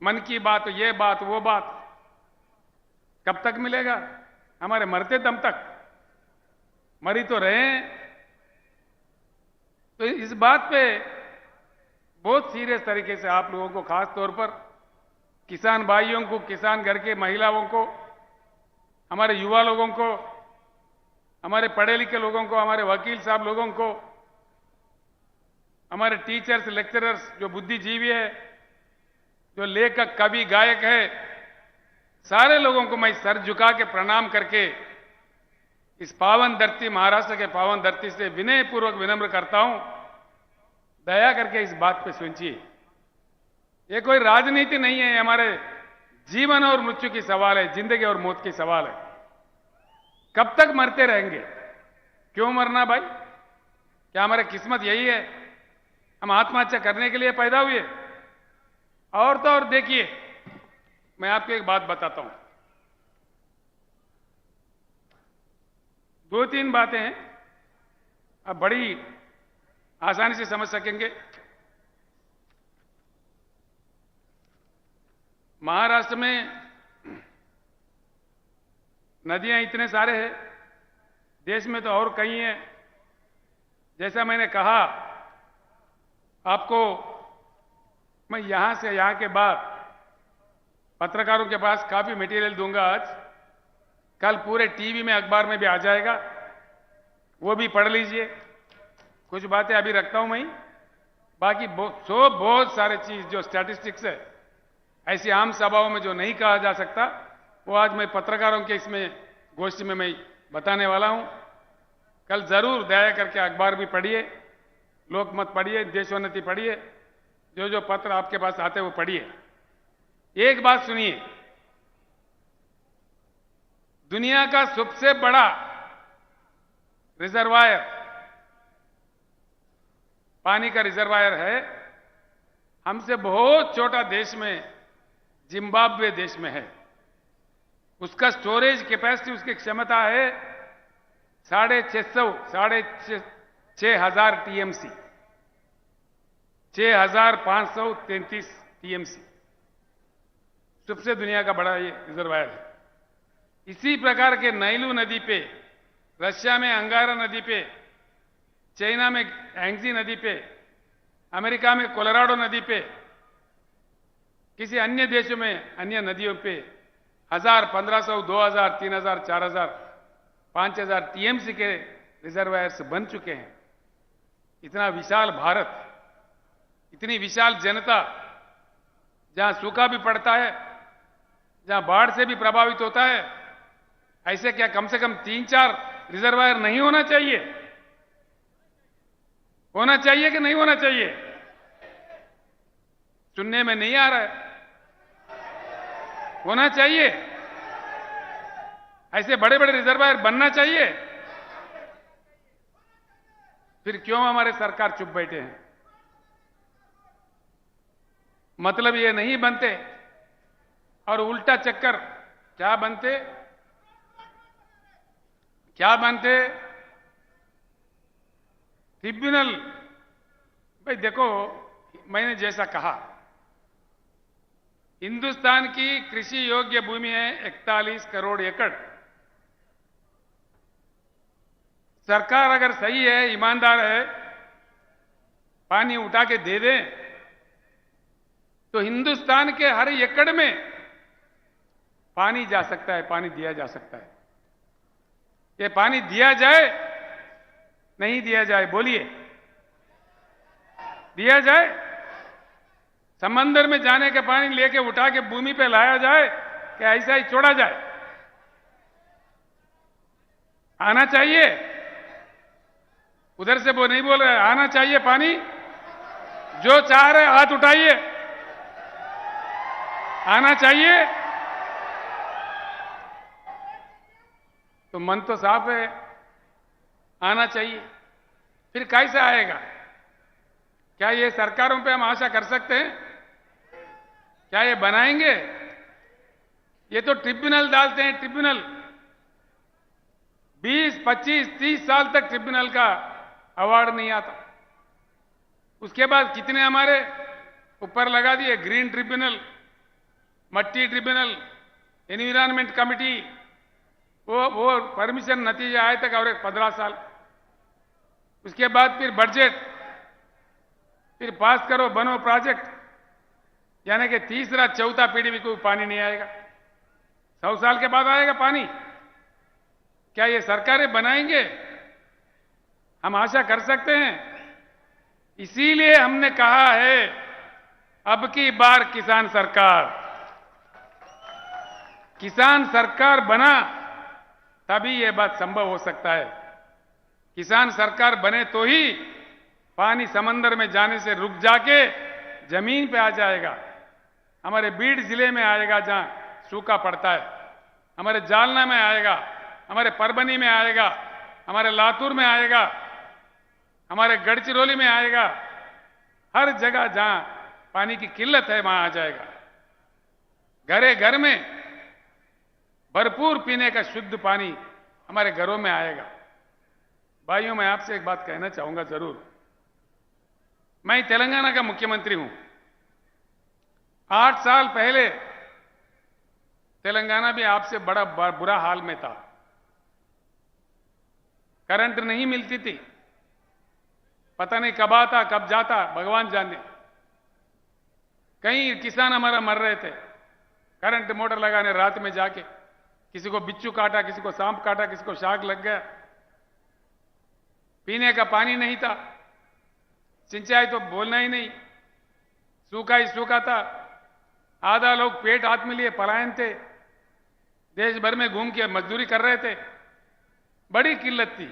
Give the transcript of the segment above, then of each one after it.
मन की बात, ये बात, वो बात, कब तक मिलेगा? हमारे मरते दम तक। मरी तो रहे हैं। तो इस बात पे बहुत सीरियस तरीके से आप लोगों को, खास तौर पर किसान भाइयों को, किसान घर के महिलाओं को, हमारे युवा लोगों को, हमारे पढ़े लिखे लोगों को, हमारे वकील साहब लोगों को, हमारे टीचर्स, लेक्चरर्स, जो बुद्धिजीवी है, जो लेखक, कवि, गायक है, सारे लोगों को मैं सर झुका के प्रणाम करके इस पावन धरती, महाराष्ट्र के पावन धरती से विनय पूर्वक विनम्र करता हूं, दया करके इस बात पे सोचिए। ये कोई राजनीति नहीं है, हमारे जीवन और मृत्यु की सवाल है, जिंदगी और मौत की सवाल है। कब तक मरते रहेंगे? क्यों मरना भाई? क्या हमारी किस्मत यही है? हम आत्महत्या करने के लिए पैदा हुए? और तो और देखिए, मैं आपको एक बात बताता हूं, दो तीन बातें हैं, आप बड़ी आसानी से समझ सकेंगे। महाराष्ट्र में नदियां इतने सारे हैं, देश में तो और कई हैं। जैसा मैंने कहा आपको, मैं यहां से, यहां के बाद पत्रकारों के पास काफी मटेरियल दूंगा आज, कल पूरे टीवी में, अखबार में भी आ जाएगा, वो भी पढ़ लीजिए। कुछ बातें अभी रखता हूं मैं, बाकी बहुत सारे चीज जो स्टैटिस्टिक्स है, ऐसी आम सभाओं में जो नहीं कहा जा सकता, वो आज मैं पत्रकारों के इसमें गोष्ठी में मैं बताने वाला हूं। कल जरूर दया करके अखबार भी पढ़िए, लोकमत पढ़िए, देशोन्नति पढ़िए, जो जो पत्र आपके पास आते हैं वो पढ़िए। एक बात सुनिए, दुनिया का सबसे बड़ा रिजर्वायर, पानी का रिजर्वायर है, हमसे बहुत छोटा देश में, जिम्बाब्वे देश में है। उसका स्टोरेज कैपेसिटी, उसकी क्षमता है 6,500 टीएमसी, 6,533 टीएमसी, सबसे दुनिया का बड़ा ये रिजर्वायर है। इसी प्रकार के नाइलू नदी पे, रशिया में अंगारा नदी पे, चाइना में एंग्जी नदी पे, अमेरिका में कोलोराडो नदी पे, किसी अन्य देशों में, अन्य नदियों पे 1000, 1500, 2000, 3000, 4000, 5000 टीएमसी के रिजर्वायर्स बन चुके हैं। इतना विशाल भारत, इतनी विशाल जनता, जहां सूखा भी पड़ता है, जहां बाढ़ से भी प्रभावित होता है, ऐसे क्या कम से कम 3-4 रिजर्वायर नहीं होना चाहिए? होना चाहिए कि नहीं होना चाहिए? सुनने में नहीं आ रहा है। होना चाहिए। ऐसे बड़े बड़े रिजर्वायर बनना चाहिए। फिर क्यों हमारे सरकार चुप बैठे हैं? मतलब ये नहीं बनते, और उल्टा चक्कर क्या बनते? क्या बनते? ट्रिब्यूनल। भाई देखो, मैंने जैसा कहा, हिंदुस्तान की कृषि योग्य भूमि है 41 करोड़ एकड़। सरकार अगर सही है, ईमानदार है, पानी उठा के दे दे, तो हिंदुस्तान के हर एकड़ में पानी जा सकता है, पानी दिया जा सकता है। ये पानी दिया जाए, नहीं दिया जाए? बोलिए, दिया जाए? समंदर में जाने के पानी लेके उठा के भूमि पे लाया जाए कि ऐसा ही छोड़ा जाए? आना चाहिए। उधर से वो नहीं बोल रहे, आना चाहिए पानी। जो चाह रहे हाथ उठाइए। आना चाहिए। तो मन तो साफ है, आना चाहिए। फिर कैसे आएगा? क्या ये सरकारों पे हम आशा कर सकते हैं? क्या ये बनाएंगे? ये तो ट्रिब्यूनल डालते हैं, ट्रिब्यूनल। 20, 25, 30 साल तक ट्रिब्यूनल का अवार्ड नहीं आता। उसके बाद कितने हमारे ऊपर लगा दिए, ग्रीन ट्रिब्यूनल, मट्टी ट्रिब्यूनल, एनवायरनमेंट कमिटी, वो परमिशन नतीजा आए तक और एक 15 साल। उसके बाद फिर बजट, फिर पास करो, बनो प्रोजेक्ट, यानी कि तीसरा चौथा पीढ़ी में कोई पानी नहीं आएगा। 100 साल के बाद आएगा पानी। क्या ये सरकारें बनाएंगे? हम आशा कर सकते हैं? इसीलिए हमने कहा है अब की बार किसान सरकार बना तभी ये बात संभव हो सकता है। किसान सरकार बने तो ही पानी समंदर में जाने से रुक जाके जमीन पे आ जाएगा। हमारे बीड जिले में आएगा जहां सूखा पड़ता है, हमारे जालना में आएगा, हमारे परभनी में आएगा, हमारे लातूर में आएगा, हमारे गढ़चिरौली में आएगा। हर जगह जहां पानी की किल्लत है वहां आ जाएगा। घरे घर में भरपूर पीने का शुद्ध पानी हमारे घरों में आएगा। भाइयों, मैं आपसे एक बात कहना चाहूंगा जरूर। मैं तेलंगाना का मुख्यमंत्री हूं। 8 साल पहले तेलंगाना भी आपसे बड़ा बुरा हाल में था। करंट नहीं मिलती थी, पता नहीं कब आता कब जाता, भगवान जाने। कई किसान हमारा मर रहे थे करंट मोटर लगाने रात में जाके। किसी को बिच्छू काटा, किसी को सांप काटा, किसी को शाक लग गया। पीने का पानी नहीं था, सिंचाई तो बोलना ही नहीं, सूखा ही सूखा था। आधा लोग पेट हाथ में लिए पलायन थे, देश भर में घूम के मजदूरी कर रहे थे। बड़ी किल्लत थी।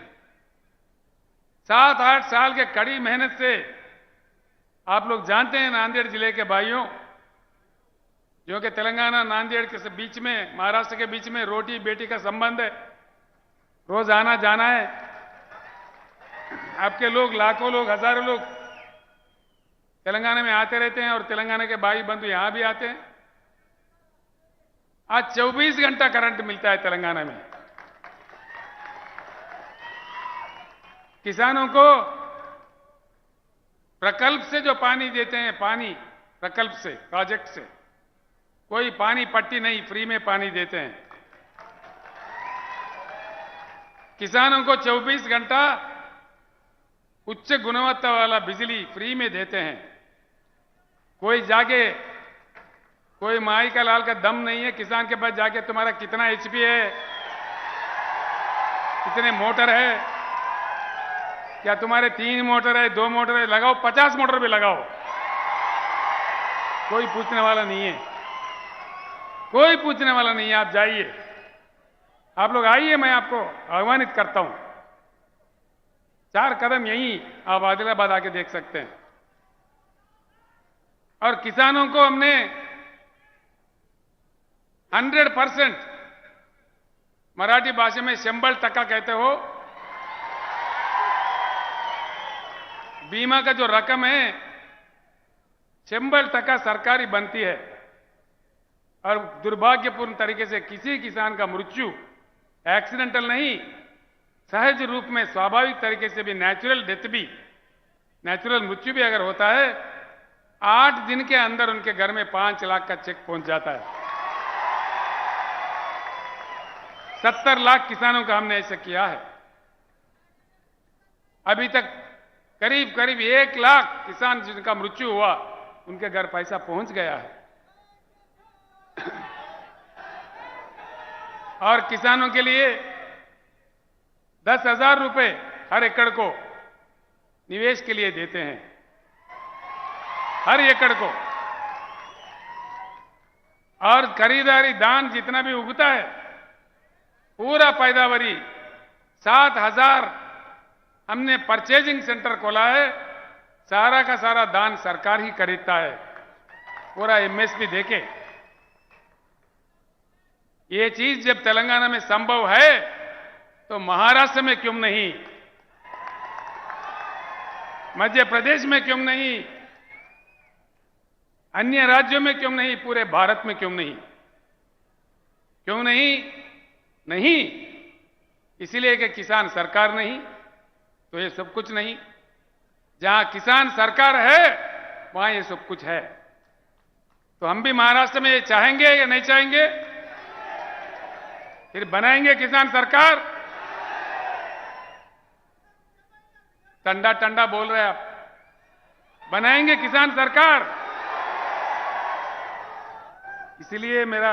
7-8 साल के कड़ी मेहनत से, आप लोग जानते हैं नांदेड़ जिले के भाइयों, जो कि तेलंगाना नांदेड़ के बीच में, महाराष्ट्र के बीच में रोटी बेटी का संबंध है। रोज आना जाना है। आपके लोग, लाखों लोग, हजारों लोग तेलंगाना में आते रहते हैं और तेलंगाना के भाई बंधु यहां भी आते हैं। आज 24 घंटा करंट मिलता है तेलंगाना में। किसानों को प्रकल्प से जो पानी देते हैं, पानी प्रकल्प से, प्रोजेक्ट से, कोई पानी पट्टी नहीं, फ्री में पानी देते हैं। किसानों को 24 घंटा उच्च गुणवत्ता वाला बिजली फ्री में देते हैं। कोई जाके, कोई माई का लाल का दम नहीं है किसान के पास जाके तुम्हारा कितना एचपी है, कितने मोटर है, क्या तुम्हारे 3 मोटर है, 2 मोटर है, लगाओ 50 मोटर भी लगाओ, कोई पूछने वाला नहीं है। कोई पूछने वाला नहीं है। आप जाइए, आप लोग आइए, मैं आपको आह्वानित करता हूं। 4 कदम यहीं आप आदिलाबाद आके देख सकते हैं। और किसानों को हमने 100% मराठी भाषा में 100% कहते हो, बीमा का जो रकम है 100% सरकारी बनती है। और दुर्भाग्यपूर्ण तरीके से किसी किसान का मृत्यु एक्सीडेंटल नहीं, सहज रूप में स्वाभाविक तरीके से भी, नेचुरल डेथ भी, नेचुरल मृत्यु भी अगर होता है, 8 दिन के अंदर उनके घर में 5 लाख का चेक पहुंच जाता है। 70 लाख किसानों का हमने ऐसा किया है। अभी तक करीब करीब 1 लाख किसान जिनका मृत्यु हुआ, उनके घर पैसा पहुंच गया है। और किसानों के लिए 10,000 रुपए हर एकड़ को निवेश के लिए देते हैं, हर एकड़ को। और खरीदारी दान जितना भी उगता है, पूरा पैदावारी 7,000 हमने परचेजिंग सेंटर खोला है। सारा का सारा दान सरकार ही खरीदता है, पूरा एमएसपी देके। ये चीज जब तेलंगाना में संभव है तो महाराष्ट्र में क्यों नहीं, मध्य प्रदेश में क्यों नहीं, अन्य राज्यों में क्यों नहीं, पूरे भारत में क्यों नहीं? क्यों नहीं? नहीं इसलिए कि किसान सरकार नहीं तो ये सब कुछ नहीं। जहां किसान सरकार है वहां ये सब कुछ है। तो हम भी महाराष्ट्र में ये चाहेंगे या नहीं चाहेंगे? फिर बनाएंगे किसान सरकार? टंडा टंडा बोल रहे आप, बनाएंगे किसान सरकार? इसलिए मेरा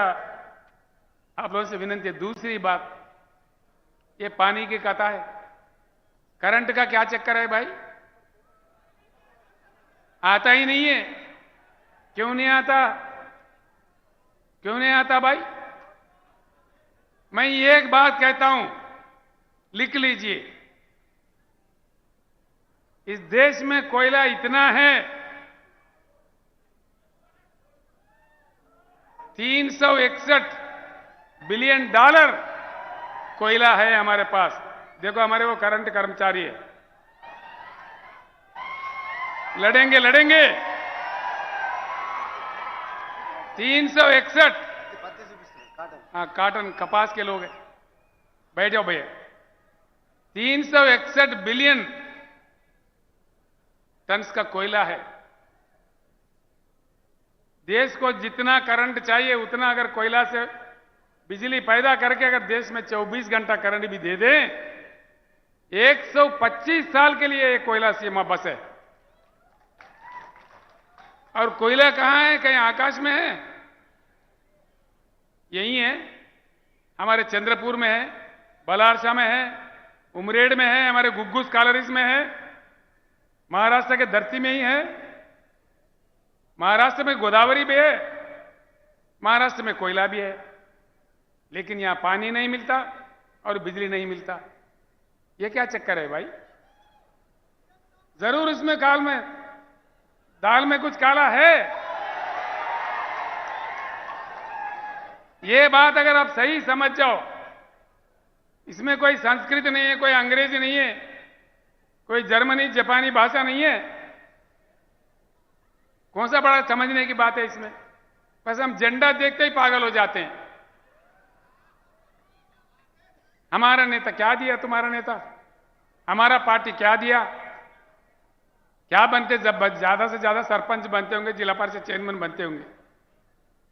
आप लोगों से विनती है। दूसरी बात, ये पानी की कथा है। करंट का क्या चक्कर है भाई? आता ही नहीं है। क्यों नहीं आता? क्यों नहीं आता भाई? मैं एक बात कहता हूं, लिख लीजिए। इस देश में कोयला इतना है, 361 बिलियन डॉलर कोयला है हमारे पास। देखो हमारे वो करंट कर्मचारी है, लड़ेंगे लड़ेंगे। 361, हाँ काटन कपास के लोग हैं, बैठ जाओ भैया। 361 बिलियन टन्स का कोयला है। देश को जितना करंट चाहिए उतना अगर कोयला से बिजली पैदा करके अगर देश में 24 घंटा करंट भी दे दें, 125 साल के लिए ये कोयला सीमा बस है। और कोयला कहां है? कहीं आकाश में है? यही है, हमारे चंद्रपुर में है, बलारसा में है, उमरेड में है, हमारे गुग्गुस कालरीज में है, महाराष्ट्र के धरती में ही है। महाराष्ट्र में गोदावरी भी है, महाराष्ट्र में कोयला भी है, लेकिन यहां पानी नहीं मिलता और बिजली नहीं मिलता। यह क्या चक्कर है भाई? जरूर इसमें दाल में कुछ काला है। ये बात अगर आप सही समझ जाओ, इसमें कोई संस्कृत नहीं है, कोई अंग्रेजी नहीं है, कोई जर्मनी जापानी भाषा नहीं है। कौन सा बड़ा समझने की बात है इसमें? बस हम झंडा देखते ही पागल हो जाते हैं। हमारा नेता क्या दिया? तुम्हारा नेता हमारा पार्टी क्या दिया? क्या बनते? जब ज्यादा से ज्यादा सरपंच बनते होंगे, जिला परिषद चेयरमैन बनते होंगे,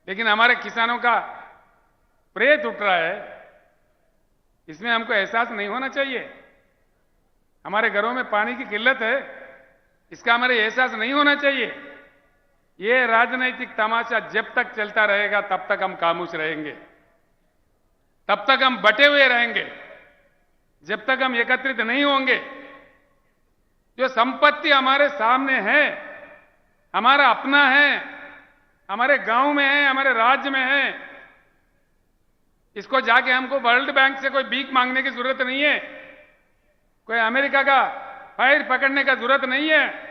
लेकिन हमारे किसानों का प्रेत उठ रहा है। इसमें हमको एहसास नहीं होना चाहिए? हमारे घरों में पानी की किल्लत है, इसका हमारे एहसास नहीं होना चाहिए? ये राजनीतिक तमाशा जब तक चलता रहेगा तब तक हम खामोश रहेंगे, तब तक हम बटे हुए रहेंगे, जब तक हम एकत्रित नहीं होंगे। जो संपत्ति हमारे सामने है, हमारा अपना है, हमारे गांव में है, हमारे राज्य में है, इसको जाके हमको वर्ल्ड बैंक से कोई भीख मांगने की जरूरत नहीं है, कोई अमेरिका का फाइल पकड़ने का जरूरत नहीं है।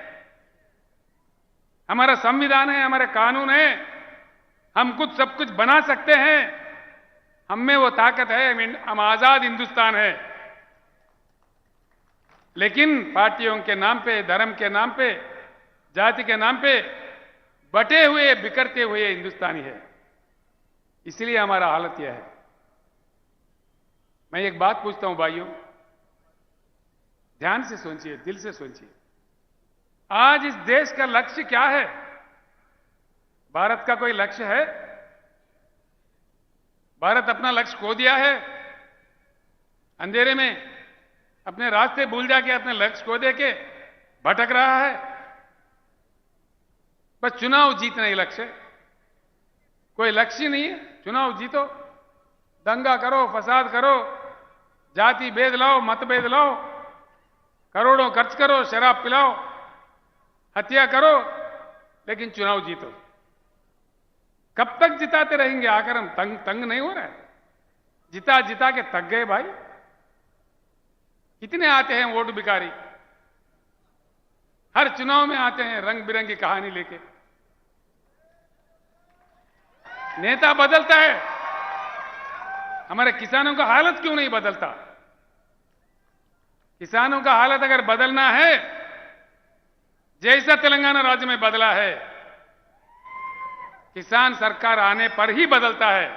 हमारा संविधान है, हमारे कानून है, हम कुछ सब कुछ बना सकते हैं। हम में वो ताकत है, हम आजाद हिंदुस्तान है। लेकिन पार्टियों के नाम पे, धर्म के नाम पे, जाति के नाम पे बटे हुए, बिखरते हुए हिंदुस्तानी है। इसलिए हमारा हालत यह है। मैं एक बात पूछता हूं भाइयों, ध्यान से सोचिए, दिल से सोचिए। आज इस देश का लक्ष्य क्या है? भारत का कोई लक्ष्य है? भारत अपना लक्ष्य खो दिया है, अंधेरे में अपने रास्ते भूल जाके अपने लक्ष्य खो दे के भटक रहा है। बस चुनाव जीतना ही लक्ष्य है, कोई लक्ष्य नहीं है। चुनाव जीतो, दंगा करो, फसाद करो, जाति भेद लाओ, मतभेद लाओ, करोड़ों खर्च करो, शराब पिलाओ, हत्या करो, लेकिन चुनाव जीतो। कब तक जिताते रहेंगे? आकर हम तंग नहीं हो रहा है? जिता जिता के थक गए भाई। कितने आते हैं वोट भिखारी, हर चुनाव में आते हैं रंग बिरंगी कहानी लेके। नेता बदलता है, हमारे किसानों का हालत क्यों नहीं बदलता? किसानों का हालत अगर बदलना है, जैसा तेलंगाना राज्य में बदला है, किसान सरकार आने पर ही बदलता है।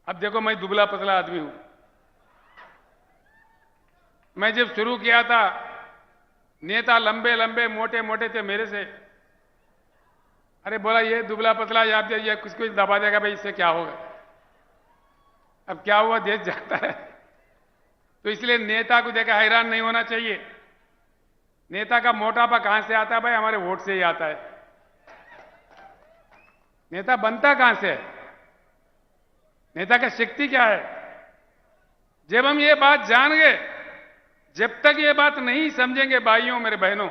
अब देखो, मैं दुबला पतला आदमी हूं। मैं जब शुरू किया था, नेता लंबे लंबे मोटे मोटे थे मेरे से, अरे बोला ये दुबला पतला याद ये कुछ कुछ दबा देगा भाई, इससे क्या होगा। अब क्या हुआ, देश जाता है। तो इसलिए नेता को देखा हैरान नहीं होना चाहिए। नेता का मोटापा कहां से आता है भाई, हमारे वोट से ही आता है। नेता बनता कहां से है, नेता का शक्ति क्या है। जब हम ये बात जान गए, जब तक ये बात नहीं समझेंगे भाइयों मेरे बहनों,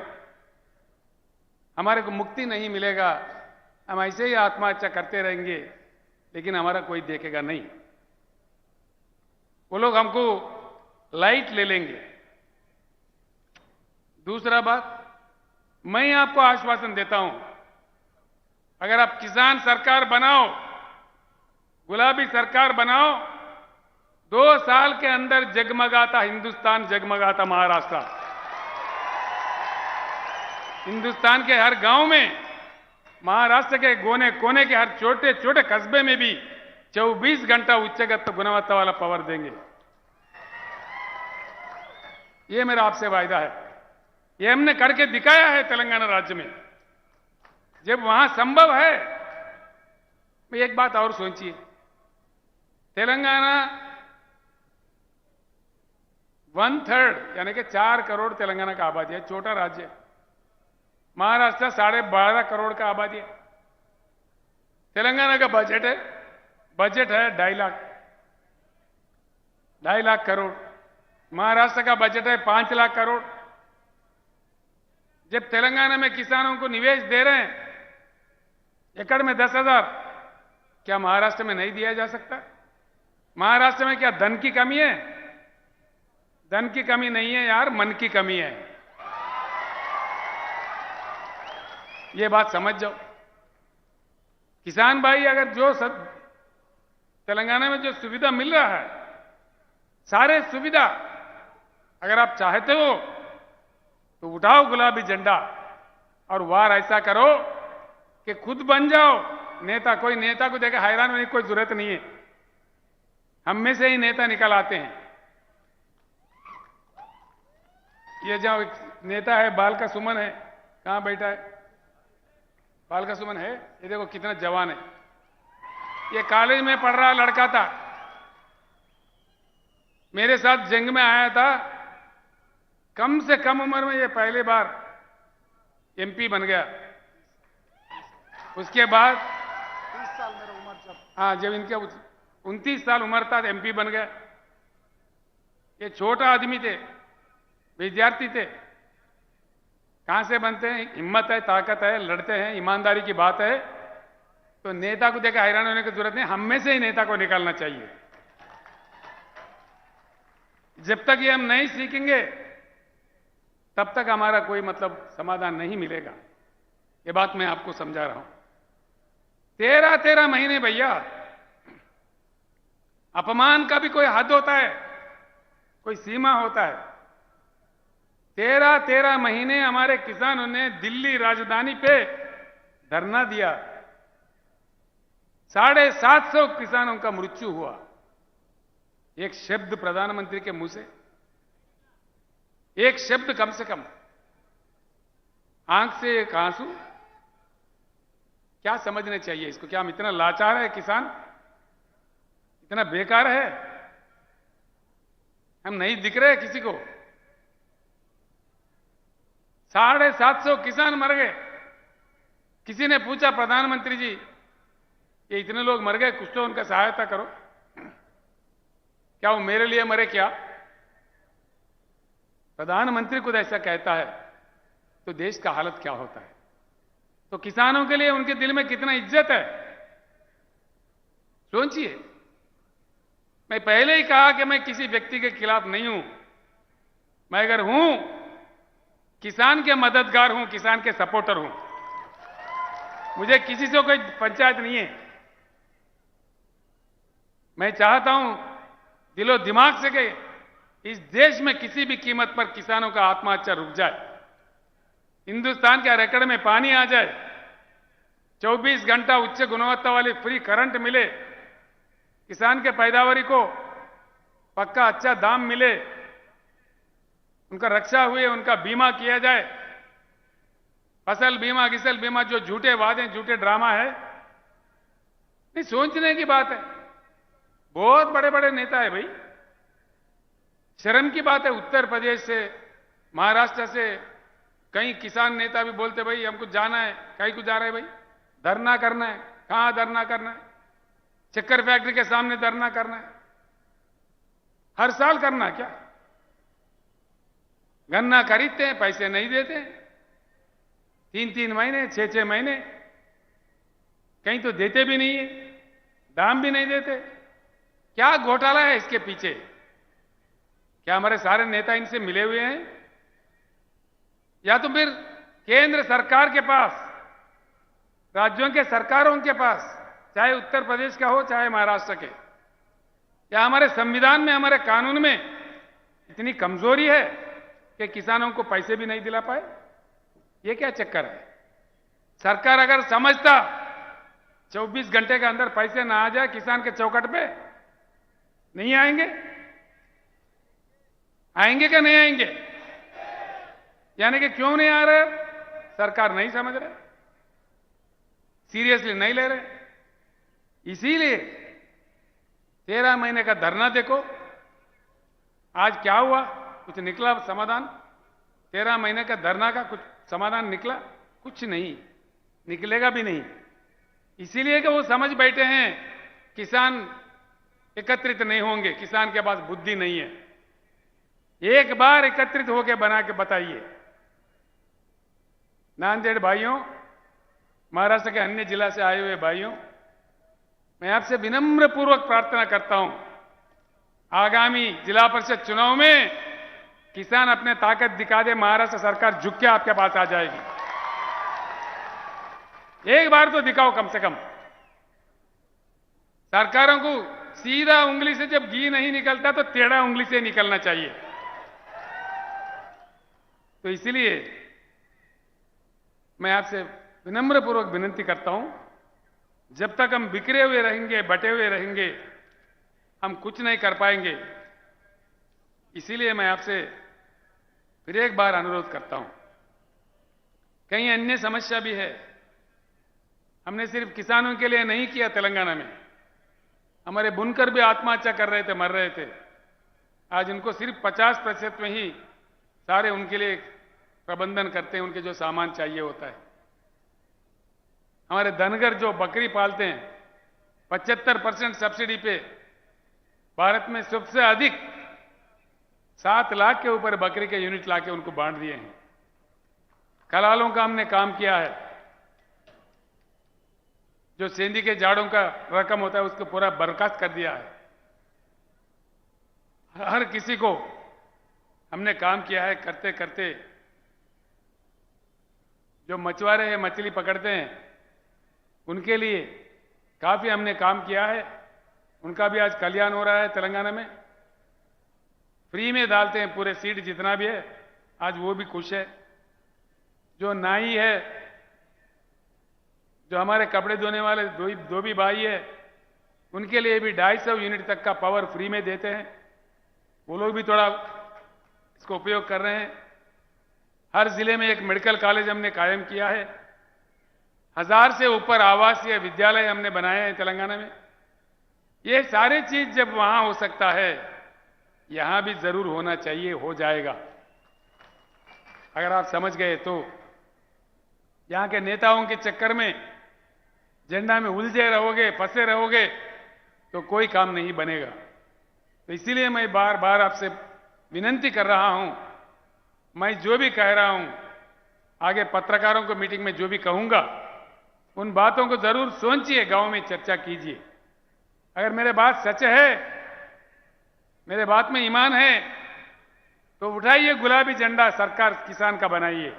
हमारे को मुक्ति नहीं मिलेगा। हम ऐसे ही आत्महत्या करते रहेंगे, लेकिन हमारा कोई देखेगा नहीं। वो लोग हमको लाइट ले लेंगे। दूसरा बात, मैं आपको आश्वासन देता हूं, अगर आप किसान सरकार बनाओ, गुलाबी सरकार बनाओ, 2 साल के अंदर जगमगाता हिंदुस्तान जगमगाता महाराष्ट्र। हिंदुस्तान के हर गांव में, महाराष्ट्र के कोने कोने के हर छोटे छोटे कस्बे में भी 24 घंटा उच्चगत गुणवत्ता वाला पावर देंगे। ये मेरा आपसे वायदा है। ये हमने करके दिखाया है तेलंगाना राज्य में। जब वहां संभव है, मैं एक बात और सोचिए, तेलंगाना 1/3 यानी कि 4 करोड़ तेलंगाना का आबादी है, छोटा राज्य है। महाराष्ट्र 12.5 करोड़ का आबादी है। तेलंगाना का बजट है 2.5 लाख करोड़। महाराष्ट्र का बजट है 5 लाख करोड़। जब तेलंगाना में किसानों को निवेश दे रहे हैं एकड़ में 10,000, क्या महाराष्ट्र में नहीं दिया जा सकता? महाराष्ट्र में क्या धन की कमी है? धन की कमी नहीं है यार, मन की कमी है। ये बात समझ जाओ। किसान भाई, अगर जो तेलंगाना में जो सुविधा मिल रहा है, सारे सुविधा अगर आप चाहते हो तो उठाओ गुलाबी झंडा और वार ऐसा करो कि खुद बन जाओ नेता। कोई नेता को देखा हैरान होने की कोई जरूरत नहीं है। हम में से ही नेता निकल आते हैं। ये जो नेता है बाल का सुमन है, कहां बैठा है? बाल का सुमन है, ये देखो कितना जवान है। ये कॉलेज में पढ़ रहा लड़का था, मेरे साथ जंग में आया था। कम से कम उम्र में ये पहली बार एमपी बन गया। उसके बाद 30 साल मेरा उम्र जब, हाँ, जब इनके 29 साल उम्र था एमपी बन गया। ये छोटा आदमी थे, विद्यार्थी थे। कहां से बनते हैं? हिम्मत है, ताकत है, लड़ते हैं, ईमानदारी की बात है। तो नेता को देखकर हैरान होने की जरूरत नहीं, हम में से ही नेता को निकालना चाहिए। जब तक ये हम नहीं सीखेंगे तब तक हमारा कोई समाधान नहीं मिलेगा। ये बात मैं आपको समझा रहा हूं। 13 महीने भैया, अपमान का भी कोई हद होता है, कोई सीमा होता है। 13 महीने हमारे किसानों ने दिल्ली राजधानी पे धरना दिया। 750 किसानों का मृत्यु हुआ। एक शब्द प्रधानमंत्री के मुंह से, एक शब्द, कम से कम आंख से एक आंसू, क्या समझना चाहिए इसको? क्या हम इतना लाचार है? किसान इतना बेकार है? हम नहीं दिख रहे किसी को? 750 किसान मर गए। किसी ने पूछा प्रधानमंत्री जी, ये इतने लोग मर गए, कुछ तो उनका सहायता करो। क्या वो मेरे लिए मरे क्या? प्रधानमंत्री खुद ऐसा कहता है तो देश का हालत क्या होता है? तो किसानों के लिए उनके दिल में कितना इज्जत है, सोचिए। मैं पहले ही कहा कि मैं किसी व्यक्ति के खिलाफ नहीं हूं। मैं अगर हूं, किसान के मददगार हूं, किसान के सपोर्टर हूं। मुझे किसी से कोई पंचायत नहीं है। मैं चाहता हूं दिलो दिमाग से कि इस देश में किसी भी कीमत पर किसानों का आत्महत्या रुक जाए, हिंदुस्तान के रेकॉर्ड में पानी आ जाए, 24 घंटा उच्च गुणवत्ता वाली फ्री करंट मिले, किसान के पैदावारी को पक्का अच्छा दाम मिले, उनका रक्षा हुए, उनका बीमा किया जाए। फसल बीमा गिसल बीमा, जो झूठे वादे झूठे ड्रामा है, नहीं सोचने की बात है। बहुत बड़े बड़े नेता है भाई, शर्म की बात है। उत्तर प्रदेश से, महाराष्ट्र से कई किसान नेता भी बोलते भाई हमको जाना है, कहीं को जा रहे भाई, धरना करना है। कहां धरना करना है? शक्कर फैक्ट्री के सामने धरना करना है। हर साल करना है क्या? गन्ना खरीदते हैं, पैसे नहीं देते, 3-3 महीने 6-6 महीने, कहीं तो देते भी नहीं है, दाम भी नहीं देते। क्या घोटाला है इसके पीछे? क्या हमारे सारे नेता इनसे मिले हुए हैं? या तो फिर केंद्र सरकार के पास, राज्यों के सरकारों के पास, चाहे उत्तर प्रदेश का हो चाहे महाराष्ट्र के, या हमारे संविधान में, हमारे कानून में इतनी कमजोरी है कि किसानों को पैसे भी नहीं दिला पाए? ये क्या चक्कर है? सरकार अगर समझता 24 घंटे के अंदर पैसे ना आ जाए किसान के चौखट पे, नहीं आएंगे? आएंगे क्या नहीं आएंगे? यानी कि क्यों नहीं आ रहे? सरकार नहीं समझ रहे, सीरियसली नहीं ले रहे। इसीलिए 13 महीने का धरना देखो, आज क्या हुआ? कुछ निकला समाधान? 13 महीने का धरना का कुछ समाधान निकला? कुछ नहीं, निकलेगा भी नहीं। इसीलिए कि वो समझ बैठे हैं किसान एकत्रित नहीं होंगे, किसान के पास बुद्धि नहीं है। एक बार एकत्रित होकर बना के बताइए। नांदेड़ भाइयों, महाराष्ट्र के अन्य जिला से आए हुए भाइयों, मैं आपसे विनम्र पूर्वक प्रार्थना करता हूं, आगामी जिला परिषद चुनाव में किसान अपने ताकत दिखा दे, महाराष्ट्र सरकार झुक के आपके पास आ जाएगी। एक बार तो दिखाओ कम से कम। सरकारों को सीधा उंगली से जब घी नहीं निकलता तो टेढ़ा उंगली से निकलना चाहिए। तो इसलिए मैं आपसे विनम्र पूर्वक विनती करता हूं, जब तक हम बिखरे हुए रहेंगे, बटे हुए रहेंगे, हम कुछ नहीं कर पाएंगे। इसीलिए मैं आपसे फिर एक बार अनुरोध करता हूं, कहीं अन्य समस्या भी है। हमने सिर्फ किसानों के लिए नहीं किया, तेलंगाना में हमारे बुनकर भी आत्महत्या कर रहे थे, मर रहे थे। आज उनको सिर्फ 50% में ही सारे उनके लिए प्रबंधन करते हैं, उनके जो सामान चाहिए होता है। हमारे धनगर जो बकरी पालते हैं, 75% सब्सिडी पे भारत में सबसे अधिक 7 लाख के ऊपर बकरी के यूनिट लाके उनको बांट दिए हैं। कलालों का हमने काम किया है, जो सेंधी के जाड़ों का रकम होता है उसको पूरा बर्खास्त कर दिया है। हर किसी को हमने काम किया है। करते करते जो मछुआरे हैं, मछली पकड़ते हैं, उनके लिए काफी हमने काम किया है। उनका भी आज कल्याण हो रहा है। तेलंगाना में फ्री में डालते हैं पूरे सीड जितना भी है, आज वो भी खुश है। जो नाई है, जो हमारे कपड़े धोने वाले दो भी भाई है, उनके लिए भी 250 यूनिट तक का पावर फ्री में देते हैं। वो लोग भी थोड़ा इसको उपयोग कर रहे हैं। हर जिले में एक मेडिकल कॉलेज हमने कायम किया है। 1000 से ऊपर आवासीय विद्यालय हमने बनाए हैं तेलंगाना में। ये सारी चीज जब वहां हो सकता है, यहां भी जरूर होना चाहिए, हो जाएगा। अगर आप समझ गए तो यहां के नेताओं के चक्कर में झंडा में उलझे रहोगे, फंसे रहोगे तो कोई काम नहीं बनेगा। तो इसीलिए मैं बार बार आपसे विनती कर रहा हूं, मैं जो भी कह रहा हूं, आगे पत्रकारों को मीटिंग में जो भी कहूंगा, उन बातों को जरूर सोचिए, गांव में चर्चा कीजिए। अगर मेरे बात सच है, मेरे बात में ईमान है, तो उठाइए गुलाबी झंडा, सरकार किसान का बनाइए,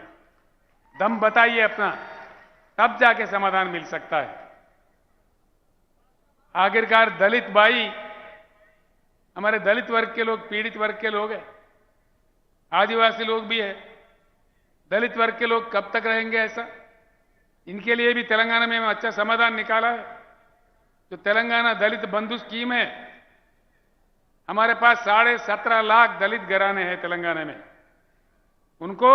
दम बताइए अपना, तब जाके समाधान मिल सकता है। आखिरकार दलित भाई, हमारे दलित वर्ग के लोग, पीड़ित वर्ग के लोग हैं, आदिवासी लोग भी है। दलित वर्ग के लोग कब तक रहेंगे ऐसा? इनके लिए भी तेलंगाना में अच्छा समाधान निकाला है। जो तेलंगाना दलित बंधु स्कीम है, हमारे पास 17.5 लाख दलित घराने हैं तेलंगाना में। उनको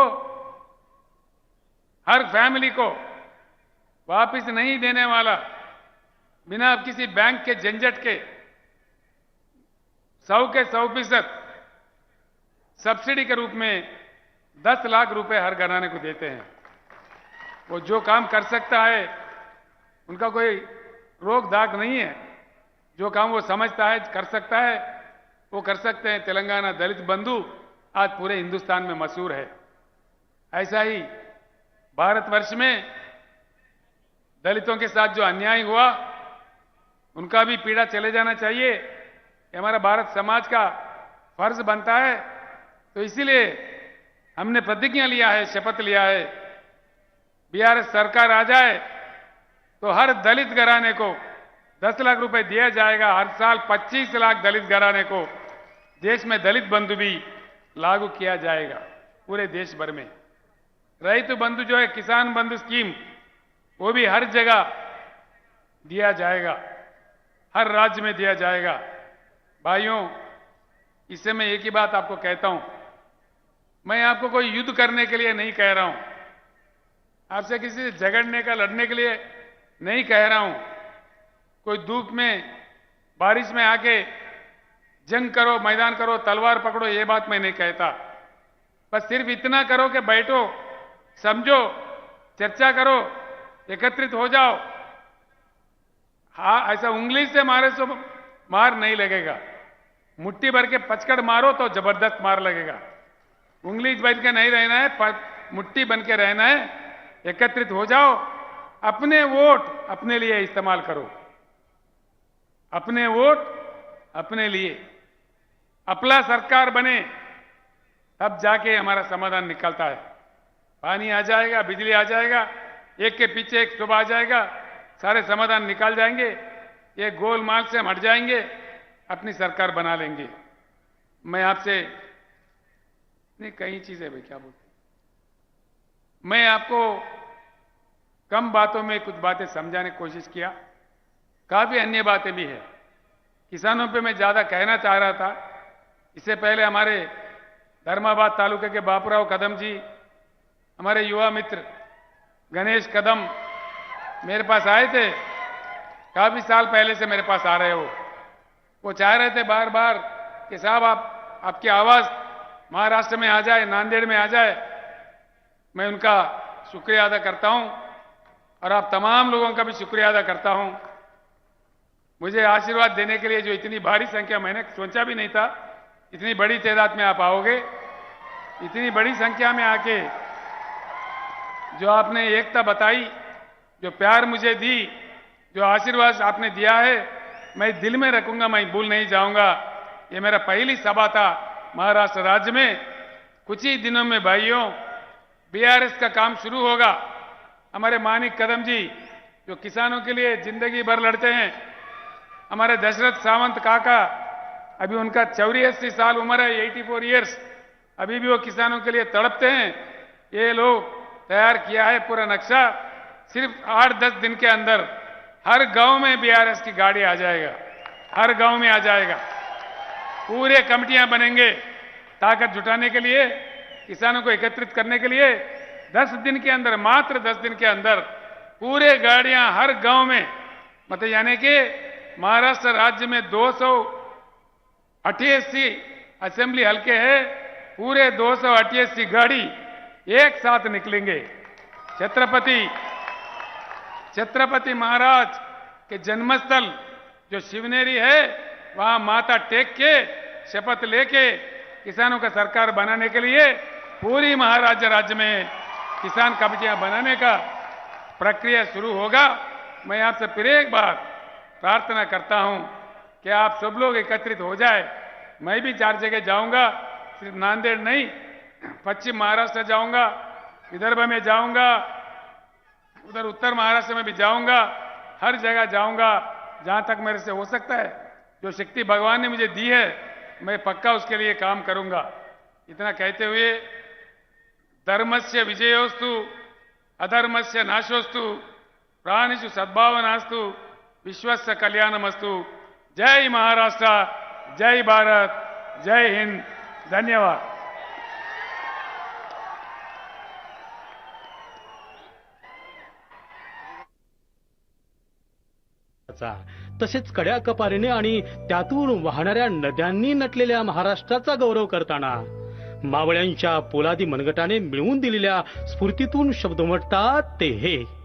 हर फैमिली को वापस नहीं देने वाला, बिना किसी बैंक के झंझट के 100% सब्सिडी के रूप में 10 लाख रुपए हर घराने को देते हैं। वो जो काम कर सकता है, उनका कोई रोक दाग नहीं है, जो काम वो समझता है कर सकता है वो कर सकते हैं। तेलंगाना दलित बंधु आज पूरे हिंदुस्तान में मशहूर है। ऐसा ही भारतवर्ष में दलितों के साथ जो अन्याय हुआ, उनका भी पीड़ा चले जाना चाहिए, ये हमारा भारत समाज का फर्ज बनता है। तो इसीलिए हमने प्रतिज्ञा लिया है, शपथ लिया है, बीआरएस सरकार आ जाए तो हर दलित घराने को 10 लाख रुपए दिया जाएगा। हर साल 25 लाख दलित घराने को देश में दलित बंधु भी लागू किया जाएगा पूरे देश भर में। रैतु बंधु जो है, किसान बंधु स्कीम, वो भी हर जगह दिया जाएगा, हर राज्य में दिया जाएगा। भाइयों, इससे मैं एक ही बात आपको कहता हूं, मैं आपको कोई युद्ध करने के लिए नहीं कह रहा हूं, आपसे किसी से झगड़ने का, लड़ने के लिए नहीं कह रहा हूं। कोई धूप में, बारिश में आके जंग करो, मैदान करो, तलवार पकड़ो, ये बात मैं नहीं कहता। बस सिर्फ इतना करो कि बैठो, समझो, चर्चा करो, एकत्रित हो जाओ। हाँ, ऐसा उंगली से मारे तो मार नहीं लगेगा, मुट्ठी भर के पचकड़ मारो तो जबरदस्त मार लगेगा। उंगली बन के नहीं रहना है, मुट्ठी बन के रहना है। एकत्रित हो जाओ, अपने वोट अपने लिए इस्तेमाल करो, अपने वोट अपने लिए। अपना सरकार बने तब जाके हमारा समाधान निकलता है। पानी आ जाएगा, बिजली आ जाएगा, एक के पीछे एक सुबह आ जाएगा, सारे समाधान निकाल जाएंगे, ये गोलमाल से हम हट जाएंगे, अपनी सरकार बना लेंगे। मैं आपसे नहीं, कई चीजें भाई क्या बोलते, मैं आपको कम बातों में कुछ बातें समझाने की कोशिश किया, काफी अन्य बातें भी है। किसानों पे मैं ज्यादा कहना चाह रहा था। इससे पहले हमारे धर्माबाद तालुके के बापूराव कदम जी, हमारे युवा मित्र गणेश कदम मेरे पास आए थे, काफी साल पहले से मेरे पास आ रहे हो। वो चाह रहे थे बार बार कि साहब आपकी आवाज महाराष्ट्र में आ जाए, नांदेड़ में आ जाए। मैं उनका शुक्रिया अदा करता हूं और आप तमाम लोगों का भी शुक्रिया अदा करता हूं। मुझे आशीर्वाद देने के लिए जो इतनी भारी संख्या, मैंने सोचा भी नहीं था इतनी बड़ी तादाद में आप आओगे। इतनी बड़ी संख्या में आके जो आपने एकता बताई, जो प्यार मुझे दी, जो आशीर्वाद आपने दिया है, मैं दिल में रखूंगा, मैं भूल नहीं जाऊंगा। ये मेरा पहली सभा था महाराष्ट्र राज्य में। कुछ ही दिनों में भाइयों बीआरएस का काम शुरू होगा। हमारे मानिक कदम जी जो किसानों के लिए जिंदगी भर लड़ते हैं, हमारे दशरथ सावंत काका, अभी उनका 84 साल उम्र है, 84 इयर्स, अभी भी वो किसानों के लिए तड़पते हैं। ये लोग तैयार किया है पूरा नक्शा। सिर्फ 8-10 दिन के अंदर हर गांव में बीआरएस की गाड़ी आ जाएगा, हर गांव में आ जाएगा। पूरे कमिटियां बनेंगे ताकत जुटाने के लिए, किसानों को एकत्रित करने के लिए। 10 दिन के अंदर, मात्र 10 दिन के अंदर पूरे गाड़ियां हर गांव में, मतलब यानी कि महाराष्ट्र राज्य में 288 असेंबली हल्के हैं, पूरे 288 गाड़ी एक साथ निकलेंगे। छत्रपति महाराज के जन्मस्थल जो शिवनेरी है, वहां माथा टेक के, शपथ लेके किसानों का सरकार बनाने के लिए पूरी महाराष्ट्र राज्य में किसान कमेटियां बनाने का प्रक्रिया शुरू होगा। मैं आपसे फिर एक बार प्रार्थना करता हूं कि आप सब लोग एकत्रित हो जाए। मैं भी 4 जगह जाऊंगा, सिर्फ नांदेड़ नहीं, पश्चिम महाराष्ट्र जाऊंगा, विदर्भ में जाऊंगा, उधर उत्तर महाराष्ट्र में भी जाऊंगा, हर जगह जाऊंगा जहां तक मेरे से हो सकता है। जो शक्ति भगवान ने मुझे दी है, मैं पक्का उसके लिए काम करूंगा। इतना कहते हुए, धर्मस्य विजयोस्तु अधर्मस्य नाशोस्तु प्राणिषु सद्भावनास्तु विश्वस्य कल्याणमस्तु। जय महाराष्ट्र, जय भारत, जय हिंद। धन्यवाद। तसेच कड्या कपारीने आणि त्यातून वाहणाऱ्या नद्यांनी नटलेल्या महाराष्ट्राचा गौरव करताना मावळ्यांच्या पोलादी मनगटाने मिळवून दिलेल्या स्फूर्तीतून शब्द उमटतात ते हे.